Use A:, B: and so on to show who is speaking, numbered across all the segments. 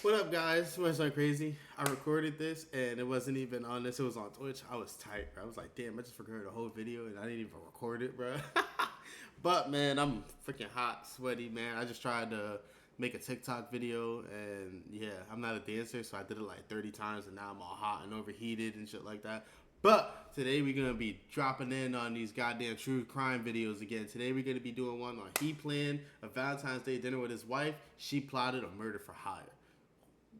A: What up, guys? What's so crazy? I recorded this and it wasn't even on this. It was on Twitch. I was tight, bro. I was like, damn, I just recorded a whole video and I didn't even record it, bro. But man, I'm freaking hot, sweaty, man. I just tried to make a TikTok video and yeah, I'm not a dancer, so I did it like 30 times and now I'm all hot and overheated and shit like that. But today we're gonna be dropping in on these goddamn true crime videos again. Today we're gonna be doing one on he planned a Valentine's Day dinner with his wife. She plotted a murder for hire.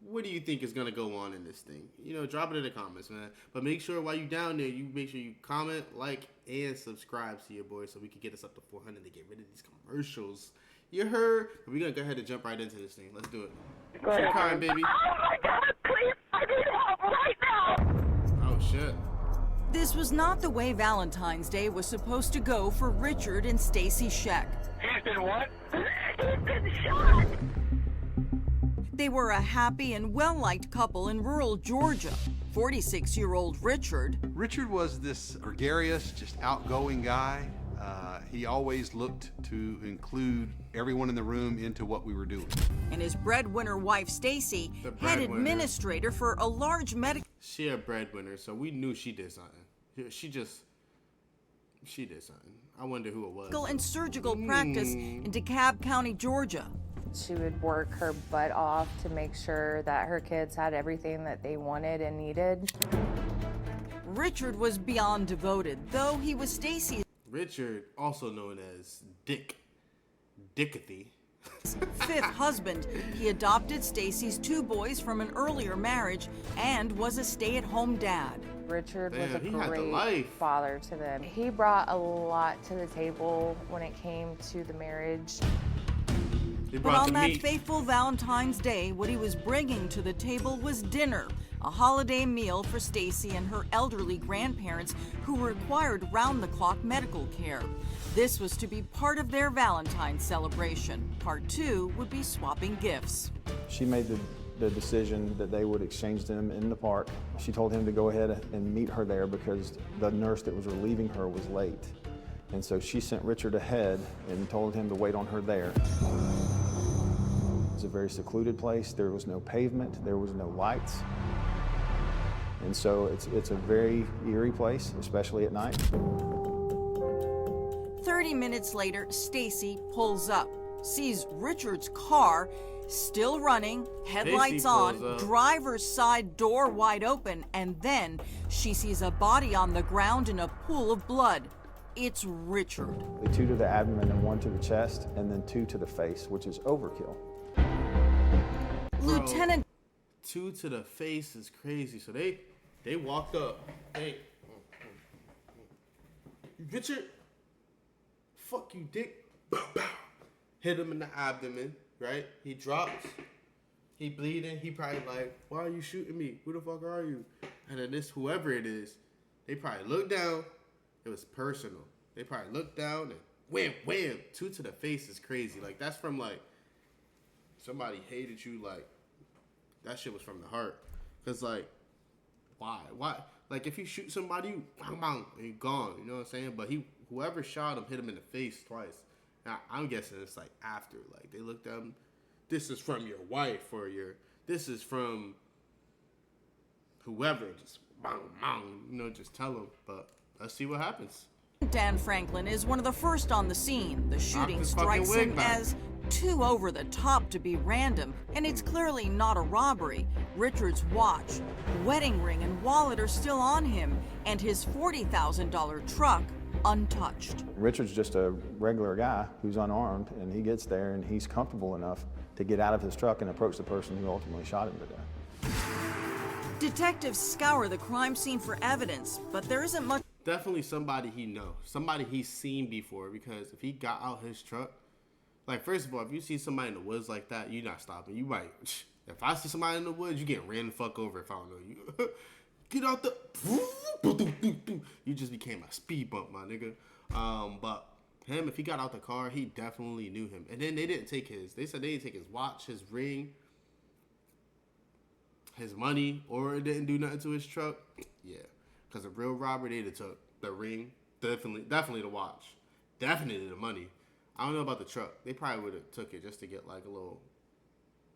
A: What do you think is gonna go on in this thing? You know, drop it in the comments, man. But make sure while you down there, you make sure you comment, like, and subscribe to your boy so we can get us up to 400 to get rid of these commercials. You heard? But we're gonna go ahead and jump right into this thing. Let's do it.
B: Go ahead.
A: True crime, baby.
B: Oh my God! Please, I need help right now.
A: Oh shit.
C: This was not the way Valentine's Day was supposed to go for Richard and Stacy Scheck.
B: He's been what? He's been shot.
C: They were a happy and well-liked couple in rural Georgia. 46-year-old Richard
D: Richard was this gregarious, just outgoing guy. He always looked to include everyone in the room into what we were doing.
C: and his breadwinner wife Stacy,
A: The
C: head
A: breadwinner.
C: administrator for a large medical
A: She a breadwinner, so we knew she did something. She did something. I wonder who it was.
C: and surgical practice in DeKalb County, Georgia.
E: She would work her butt off to make sure that her kids had everything that they wanted and needed.
C: Richard was beyond devoted, though he was Stacy's
A: Richard, also known as Dickathy.
C: fifth husband. He adopted Stacy's two boys from an earlier marriage and was a stay-at-home dad.
E: Richard was
A: Damn, he
E: a
A: had the
E: great
A: life.
E: father to them. He brought a lot to the table when it came to the marriage.
A: He
C: But
A: brought
C: on
A: the
C: that
A: meat.
C: fateful Valentine's Day, what he was bringing to the table was dinner, a holiday meal for Stacy and her elderly grandparents who required round-the-clock medical care. This was to be part of their Valentine's celebration. Part two would be swapping gifts.
F: She made the decision that they would exchange them in the park. She told him to go ahead and meet her there because the nurse that was relieving her was late. And so she sent Richard ahead and told him to wait on her there. It was a very secluded place. There was no pavement. There was no lights. And so it's a very eerie place, especially at night.
C: 30 minutes later, Stacy pulls up, sees Richard's car still running, headlights on,
A: pulls up.
C: driver's side door wide open, and then she sees a body on the ground in a pool of blood. It's Richard.
F: Two to the abdomen and one to the chest, and then two to the face, which is overkill.
C: Lieutenant
A: Two to the face is crazy. So they walked up. Hey, Richard, fuck you, dick. Bow, bow. Hit him in the abdomen, right? He drops. He bleeding. He probably like, why are you shooting me? Who the fuck are you? And then this, whoever it is, they probably look down. It was personal. They probably looked down and wham, wham. Two to the face is crazy. Like, that's from like, somebody hated you, like, that shit was from the heart. Cause like, why? Like if you shoot somebody, you bang, bang, and you're gone. You know what I'm saying? But whoever shot him hit him in the face twice. Now I'm guessing it's like after, like they looked at him. This is from your wife or this is from whoever. Just bang, bang. You know, just tell them. But let's see what happens.
C: Dan Franklin is one of the first on the scene. The shooting
A: his fucking
C: strikes
A: wig
C: him
A: back.
C: as too over the top to be random, and it's clearly not a robbery. Richard's watch, wedding ring, and wallet are still on him, and his $40,000 truck untouched.
F: Richard's just a regular guy who's unarmed, and he gets there and he's comfortable enough to get out of his truck and approach the person who ultimately shot him to death.
C: Detectives scour the crime scene for evidence, but there isn't much.
A: Definitely somebody he knows, somebody he's seen before. Because if he got out his truck, like first of all, if you see somebody in the woods like that, you're not stopping. You might. If I see somebody in the woods, you get ran the fuck over. If I don't know you, get out the. You just became a speed bump, my nigga. But him, if he got out the car, he definitely knew him. And then they didn't take his. They said they didn't take his watch, his ring, his money, or it didn't do nothing to his truck. Yeah. Because a real robber, they'd have took the ring, definitely the watch, definitely the money. I don't know about the truck. They probably would have took it just to get like a little,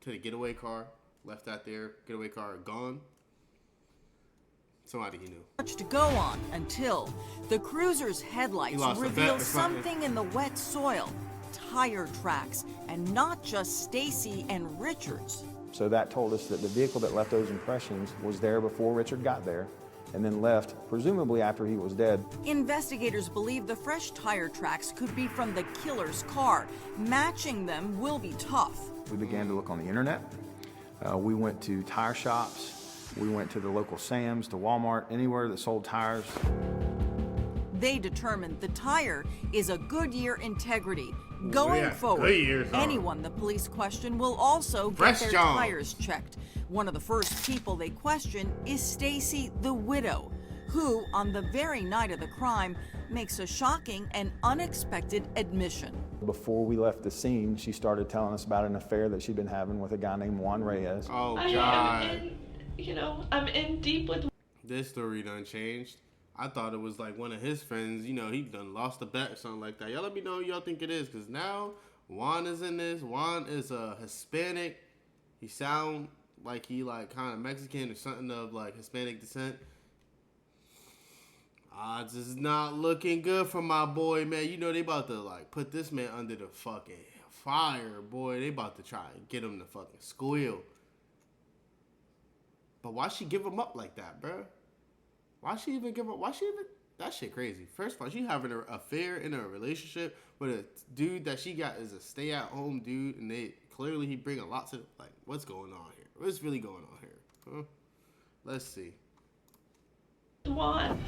A: to the getaway car. left that there, getaway car gone. Somebody he knew.
C: Much to go on until the cruiser's headlights reveal something in the wet soil, tire tracks, and not just Stacy and Richard's.
F: So that told us that the vehicle that left those impressions was there before Richard got there, and then left, presumably after he was dead.
C: Investigators believe the fresh tire tracks could be from the killer's car. Matching them will be tough.
F: We began to look on the internet. We went to tire shops. We went to the local Sam's, to Walmart, anywhere that sold tires.
C: They determined the tire is a Goodyear Integrity. Going forward, anyone the police question will also get their tires checked. One of the first people they question is Stacy, the widow, who, on the very night of the crime, makes a shocking and unexpected admission.
F: Before we left the scene, she started telling us about an affair that she'd been having with a guy named Juan Reyes.
A: Oh, God.
G: I'm in deep with...
A: This story done changed. I thought it was like one of his friends, he done lost a bet or something like that. Y'all let me know who y'all think it is, because now Juan is in this. Juan is a Hispanic. He sound like he kind of Mexican or something of Hispanic descent. Odds is not looking good for my boy, man. They about to put this man under the fucking fire, boy. They about to try and get him to fucking squeal. But why she give him up like that, bro? Why she even give up? That shit crazy. First of all, she having an affair in a relationship with a dude that she got is a stay-at-home dude, and he bring a lot to what's going on here? What's really going on here? Huh? Let's see.
G: Juan.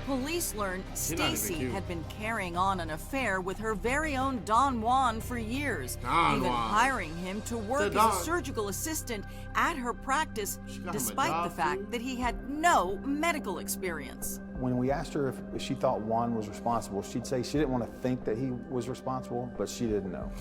C: Police learned Stacy had been carrying on an affair with her very own Don Juan for years, even hiring him to work as a surgical assistant at her practice, despite the fact that he had no medical experience.
F: When we asked her if she thought Juan was responsible, she'd say she didn't want to think that he was responsible, but she didn't know.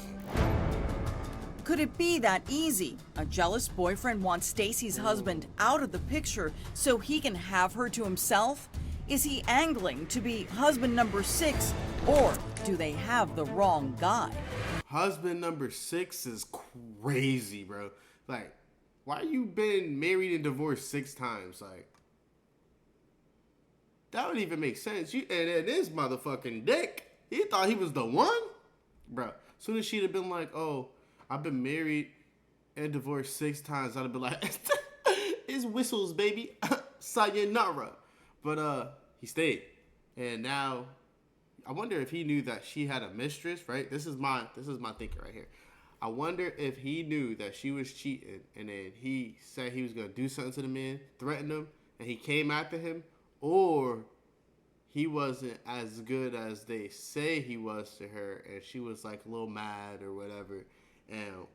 C: Could it be that easy? A jealous boyfriend wants Stacy's husband out of the picture so he can have her to himself? Is he angling to be husband number 6, or do they have the wrong guy?
A: Husband number 6 is crazy, bro. Why you been married and divorced 6 times? That would even make sense. And this motherfucking dick, he thought he was the one? Bro, soon as she'd have been like, oh, I've been married and divorced 6 times, I'd have been like, it's whistles, baby. Sayonara. But he stayed, and now I wonder if he knew that she had a mistress. Right? This is my thinking right here. I wonder if he knew that she was cheating, and then he said he was gonna do something to the man, threatened him, and he came after him, or he wasn't as good as they say he was to her, and she was a little mad or whatever, and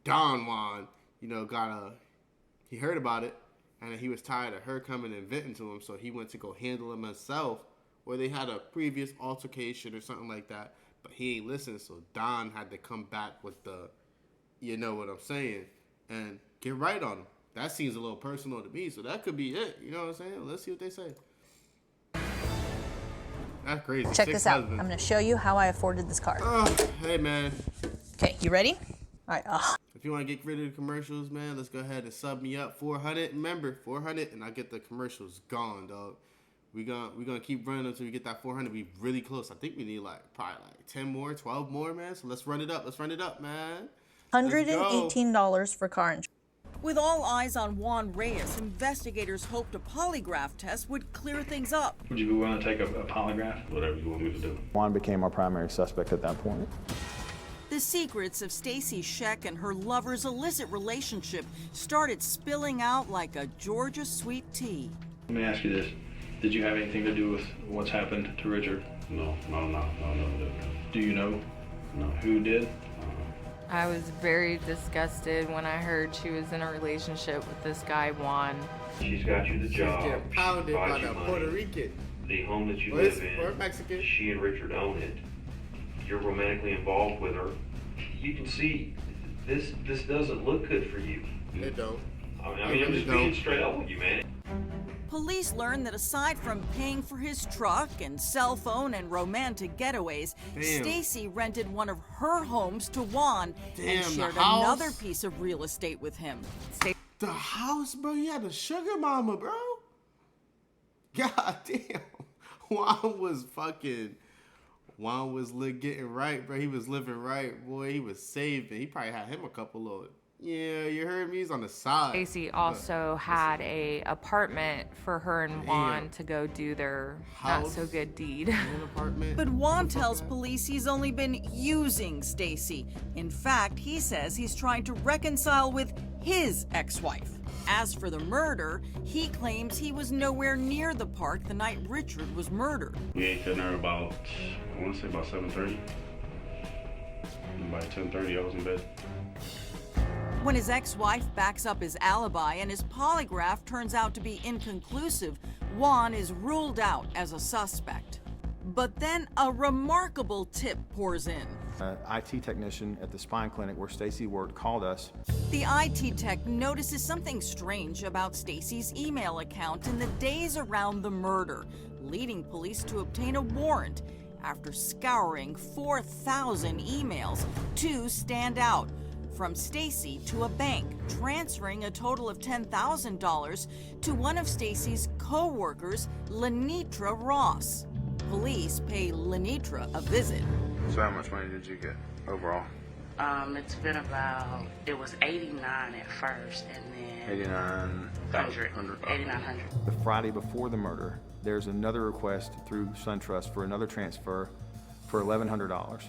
A: Don Juan, he heard about it. And he was tired of her coming and venting to him, so he went to go handle him himself, or they had a previous altercation or something like that, but he ain't listened, so Don had to come back with the, you know what I'm saying, and get right on him. That seems a little personal to me, so that could be it, you know what I'm saying? Let's see what they say. That's crazy.
H: Check this out. I'm going to show you how I afforded this car.
A: Hey, man.
H: Okay, you ready? All right.
A: If you want to get rid of the commercials, man, let's go ahead and sub me up. 400. Remember, 400, and I get the commercials gone, dog. We're gonna keep running until we get that 400. We really close. I think we need probably 10 more, 12 more, man. So let's run it up. Let's run it up, man.
H: $118 for car insurance.
C: With all eyes on Juan Reyes, investigators hoped a polygraph test would clear things up.
I: Would you be willing to take a polygraph? Whatever you want me to do.
F: Juan became our primary suspect at that point.
C: The secrets of Stacy Scheck and her lover's illicit relationship started spilling out like a Georgia sweet tea.
I: Let me ask you this. Did you have anything to do with what's happened to Richard?
J: No.
I: Do you know?
J: No.
I: Who did?
E: I was very disgusted when I heard she was in a relationship with this guy, Juan.
J: She's got you the job.
A: Get pounded by the Puerto Rican.
J: The home that you live in,
A: or Mexican.
J: She and Richard own it. You're romantically involved with her. You can see this doesn't look good for you.
A: It don't.
J: I mean, I'm just being straight up with you, man.
C: Police learned that aside from paying for his truck and cell phone and romantic getaways, Stacy rented one of her homes to Juan and shared another piece of real estate with him.
A: The house, bro? You had a sugar mama, bro? God damn. Juan was getting right, bro. He was living right, boy. He was saving. He probably had him a couple of, yeah, you heard me? He's on the side.
E: Stacy also had a apartment for her and Juan to go do their not so good deed.
C: But Juan tells police he's only been using Stacy. In fact, he says he's trying to reconcile with his ex-wife. As for the murder, he claims he was nowhere near the park the night Richard was murdered.
I: We ate dinner about, I want to say about 7:30. And by 10:30, I was in bed.
C: When his ex-wife backs up his alibi and his polygraph turns out to be inconclusive, Juan is ruled out as a suspect. But then a remarkable tip pours in.
F: An IT technician at the spine clinic where Stacy worked called us.
C: The IT tech notices something strange about Stacy's email account in the days around the murder, leading police to obtain a warrant. After scouring 4,000 emails, two stand out. From Stacy to a bank, transferring a total of $10,000 to one of Stacy's co-workers, Lenitra Ross. Police pay Lenitra a visit.
K: So how much money did you get overall?
L: It's been about, it was 89 at first, and then 8,900.
F: The Friday before the murder, there's another request through SunTrust for another transfer for $1,100.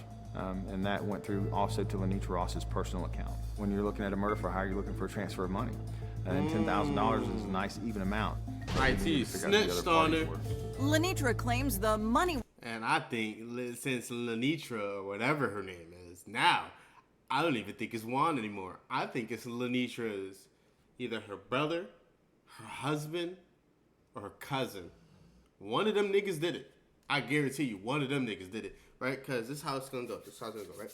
F: And that went through also to Lenitra Ross's personal account. When you're looking at a murder for hire, you're looking for a transfer of money. And $10,000 is a nice even amount.
A: IT snitched on her.
C: Lenitra claims the money.
A: And I think since Lenitra, or whatever her name is, now, I don't even think it's Juan anymore. I think it's Lenitra's either her brother, her husband, or her cousin. One of them niggas did it. I guarantee you, one of them niggas did it. Right? Because this is how it's going to go. This is how it's going to go, right?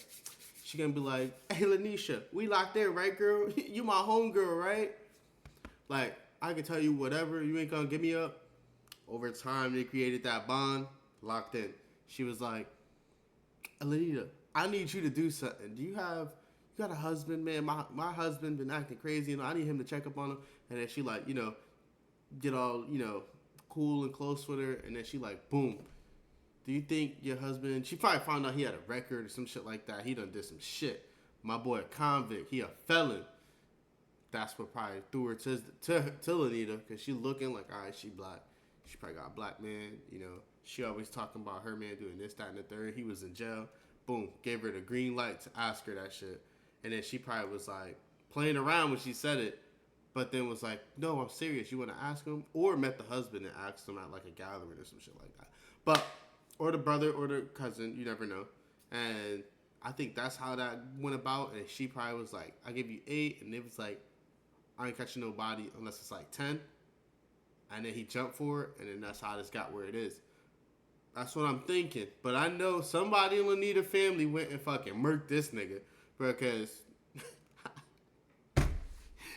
A: She going to be like, hey, Lanisha, we locked in, right, girl? You my homegirl, right? Like, I can tell you whatever. You ain't going to give me up. Over time, they created that bond. Locked in. She was like, Alita, I need you to do something. You got a husband, man? My husband been acting crazy, and I need him to check up on him. And then she like, get all, cool and close with her. And then she like, boom. Do you think your husband, she probably found out he had a record or some shit like that. He done did some shit. My boy a convict. He a felon. That's what probably threw her to Lenita, because she looking like, all right, she black. She probably got a black man, She always talking about her man doing this, that, and the third. He was in jail. Boom. Gave her the green light to ask her that shit. And then she probably was like playing around when she said it, but then was like, no, I'm serious. You want to ask him? Or met the husband and asked him at like a gathering or some shit like that. But, or the brother or the cousin, you never know. And I think that's how that went about. And she probably was like, I give you 8. And it was like, I ain't catching nobody unless it's like 10. And then he jumped for it. And then that's how this got where it is. That's what I'm thinking. But I know somebody in Lenita family went and fucking murked this nigga. Because,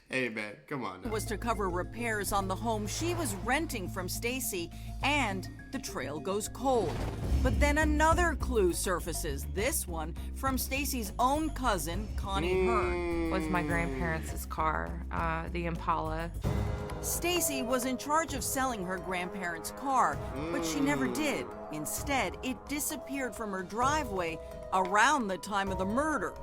A: hey man, come on now.
C: Was to cover repairs on the home she was renting from Stacy, and the trail goes cold. But then another clue surfaces, this one from Stacy's own cousin, Connie Hearn.
E: Was my grandparents' car, the Impala.
C: Stacy was in charge of selling her grandparents' car, but she never did. Instead, it disappeared from her driveway around the time of the murder.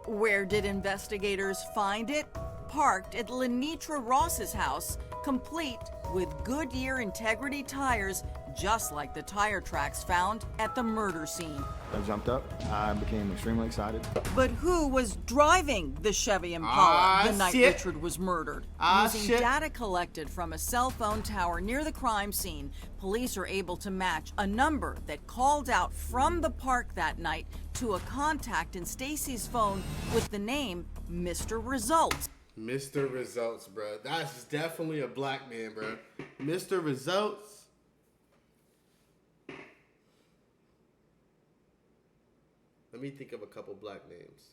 C: Where did investigators find it? Parked at Lenitra Ross's house, complete with Goodyear Integrity tires, just like the tire tracks found at the murder scene.
F: I jumped up. I became extremely excited.
C: But who was driving the Chevy Impala the night Richard was murdered? Using data collected from a cell phone tower near the crime scene, police are able to match a number that called out from the park that night to a contact in Stacy's phone with the name Mr. Results.
A: Mr. Results, bro. That's definitely a black man, bro. Mr. Results. Let me think of a couple black names.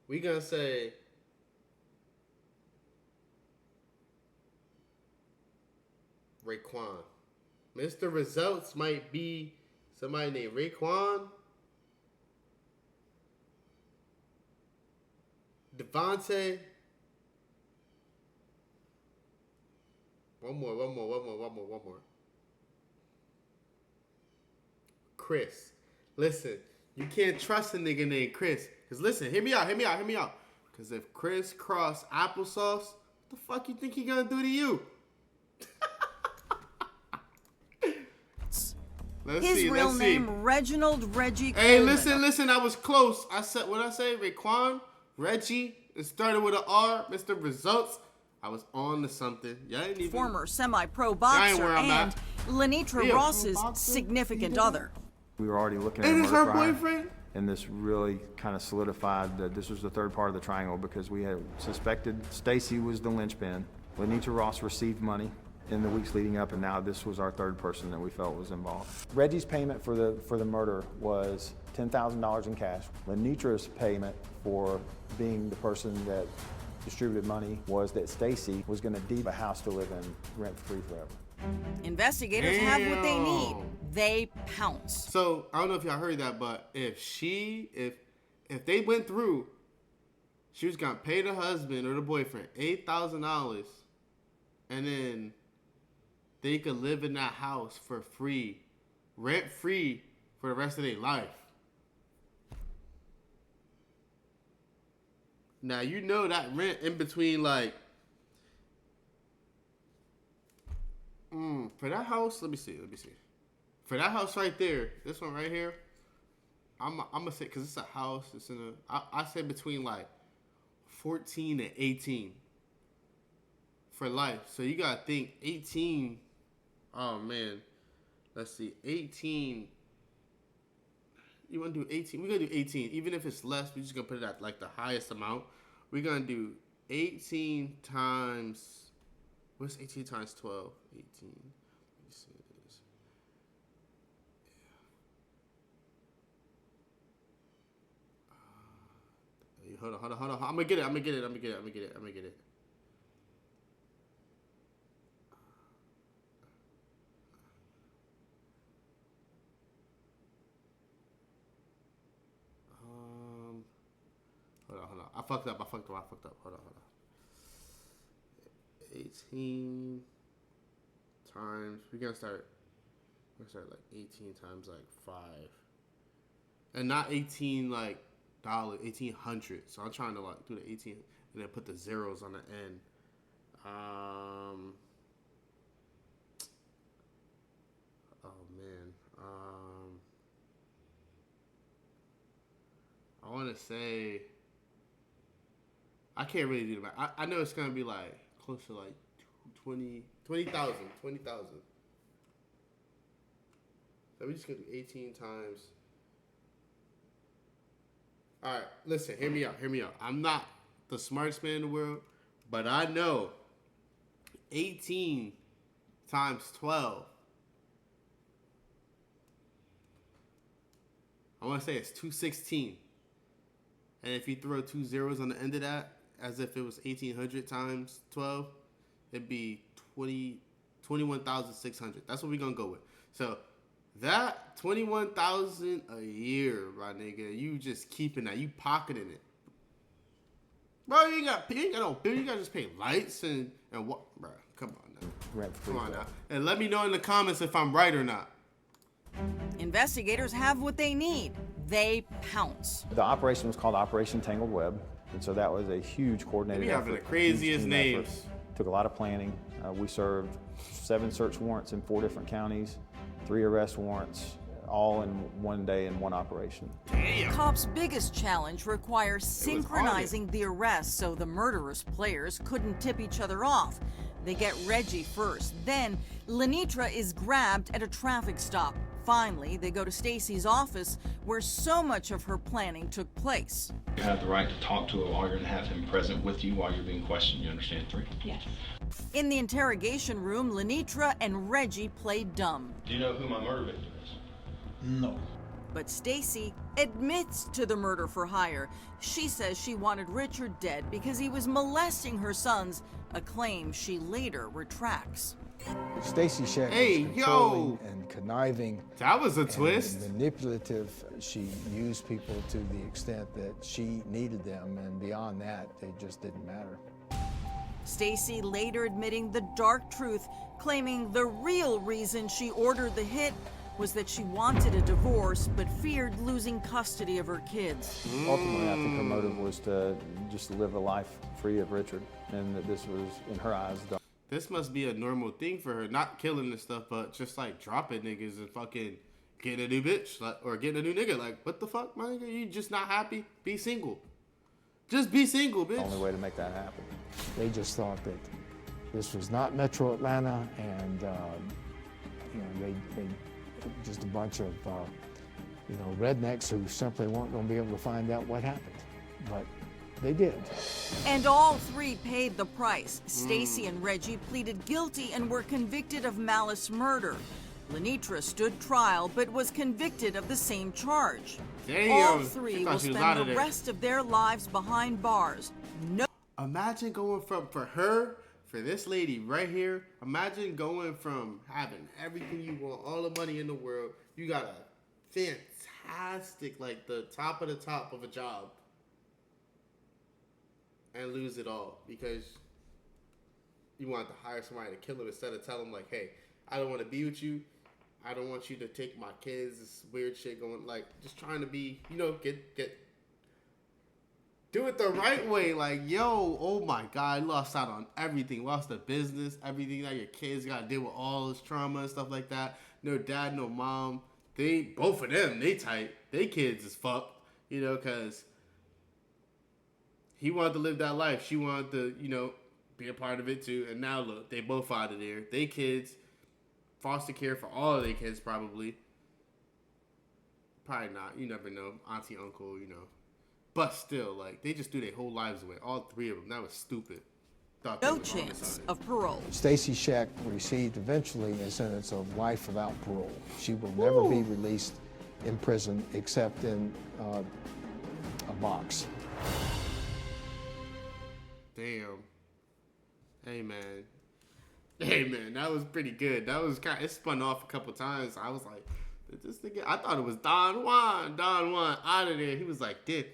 A: We gonna say Raekwon. Mr. Results might be somebody named Raekwon. Devontae. One more. Chris. Listen, you can't trust a nigga named Chris. Because listen, hear me out. Because if Chris Cross applesauce, what the fuck you think he gonna do to you?
C: His real name, Reginald Reggie
A: Hey,
C: Coleman.
A: listen, I was close. I said, what I say? Raekwon, Reggie, it started with an R, Mr. Results. I was on to something. Y'all ain't even...
C: Former semi-pro boxer and Lenitra Ross's significant other.
F: We were already looking at
A: And
F: a
A: it's
F: murder
A: her
F: crime,
A: boyfriend?
F: and this really kind of solidified that this was the third part of the triangle because we had suspected Stacy was the linchpin. Lenitra Ross received money in the weeks leading up, and now this was our third person that we felt was involved. Reggie's payment for the murder was $10,000 in cash. Lenitra's payment for being the person that distributed money was that Stacy was going to deed a house to live in rent-free forever.
C: Investigators have what they need. They pounce.
A: So, I don't know if y'all heard that, but if they went through, she was going to pay the husband or the boyfriend $8,000, and then they could live in that house for free, rent-free for the rest of their life. Now, you know that rent in between, like, for that house, let me see. For that house right there, this one right here, I'm going to say, because it's a house, it's in I say between, like, 14 and 18 for life. So you got to think 18, oh, man. Let's see, 18. You want to do 18? We're going to do 18. Even if it's less, we're just going to put it at, like, the highest amount. We're going to do 18 times... What's 18 times 12? 18. Let me see this. Yeah. Hold on. I'm going to get it. Hold on. I fucked up. Hold on. 18 times. We're gonna start like 18 times like 5. And not 18 like dollars, 1800. So I'm trying to like do the 18 and then put the zeros on the end. Oh man. I wanna say I can't really do the math. I know it's gonna be like close to like 20,000. So we just gonna do 18 times. All right, listen, hear me out. I'm not the smartest man in the world, but I know 18 times 12. I want to say it's 216. And if you throw 2 zeros on the end of that, as if it was 1,800 times 12, it'd be 21,600. That's what we're going to go with. So that 21,000 a year, my nigga, you just keeping that. You pocketing it. Bro, you ain't got no bill. You got to just pay lights and what? Bro, come on now. Come on now. And let me know in the comments if I'm right or not.
C: Investigators have what they need. They pounce.
F: The operation was called Operation Tangled Web. And so that was a huge coordinated effort.
A: Having the craziest names.
F: Took a lot of planning. We served 7 search warrants in 4 different counties, 3 arrest warrants, all in one day in one operation.
C: Damn. Cops' biggest challenge requires synchronizing the arrests so the murderous players couldn't tip each other off. They get Reggie first. Then Lenitra is grabbed at a traffic stop. Finally, they go to Stacy's office, where so much of her planning took place.
M: You have the right to talk to a lawyer and have him present with you while you're being questioned. You understand? 3?
G: Yes.
C: In the interrogation room, Lenitra and Reggie play dumb.
M: Do you know who my murder victim is?
N: No.
C: But Stacy admits to the murder for hire. She says she wanted Richard dead because he was molesting her sons, a claim she later retracts.
N: Stacy Scheck
A: Hey,
N: was controlling and conniving.
A: That was a
N: and
A: twist.
N: Manipulative. She used people to the extent that she needed them, and beyond that, they just didn't matter.
C: Stacy later admitting the dark truth, claiming the real reason she ordered the hit was that she wanted a divorce but feared losing custody of her kids.
F: Ultimately, I think her motive was to just live a life free of Richard, and that this was, in her eyes, done.
A: This must be a normal thing for her, not killing and stuff, but just like dropping niggas and fucking getting a new bitch, like, or getting a new nigga. Like, what the fuck, my nigga? You just not happy? Be single. Just be single, bitch.
F: The only way to make that happen.
N: They just thought that this was not Metro Atlanta, and they just a bunch of rednecks who simply weren't going to be able to find out what happened, but they did.
C: And all three paid the price. Stacy and Reggie pleaded guilty and were convicted of malice murder. Lenitra stood trial but was convicted of the same charge.
A: Damn.
C: All three will
A: was
C: spend
A: out of
C: the
A: there.
C: rest of their lives behind bars. No.
A: Imagine going from, for this lady right here, imagine going from having everything you want, all the money in the world, you got a fantastic, like the top of the top of a job, and lose it all because you want to hire somebody to kill him instead of tell him like, hey, I don't want to be with you. I don't want you to take my kids. This weird shit going, like, just trying to be, do it the right way. Like, yo, oh my God, lost out on everything. Lost the business, everything. Now your kids got to deal with all this trauma and stuff like that. No dad, no mom. Both of them, they tight. They kids is fucked, because he wanted to live that life. She wanted to, be a part of it too. And now look, they both out of there. They kids, foster care for all of their kids probably. Probably not. You never know. Auntie, uncle, But still, like, they just threw their whole lives away. All three of them. That was stupid.
C: No chance of parole.
N: Stacy Scheck received eventually a sentence of life without parole. She will never be released in prison except in a box.
A: Damn. Hey man, that was pretty good. That was it spun off a couple times. I was like, this nigga, I thought it was Don Juan out of there. He was like, damn.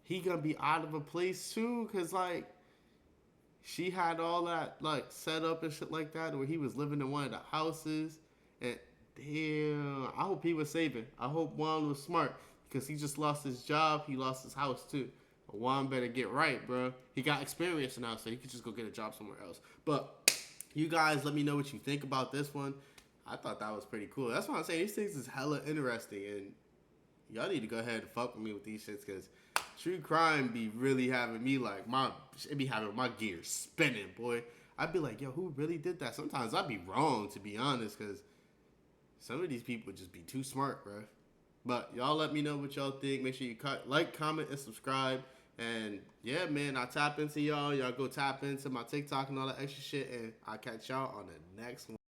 A: He gonna be out of a place too, cause like, she had all that like set up and shit like that, where he was living in one of the houses, and damn, I hope he was saving. I hope Juan was smart, because he just lost his job, he lost his house too. Juan better get right, bro. He got experience now, so he could just go get a job somewhere else. But you guys, let me know what you think about this one. I thought that was pretty cool. That's why I'm saying these things is hella interesting, and y'all need to go ahead and fuck with me with these shits, because true crime be really having me like, it be having my gears spinning, boy. I'd be like, yo, who really did that? Sometimes I'd be wrong, to be honest, because some of these people just be too smart, bro. But y'all let me know what y'all think. Make sure you like, comment, and subscribe. And yeah, man, I tap into y'all. Y'all go tap into my TikTok and all that extra shit. And I'll catch y'all on the next one.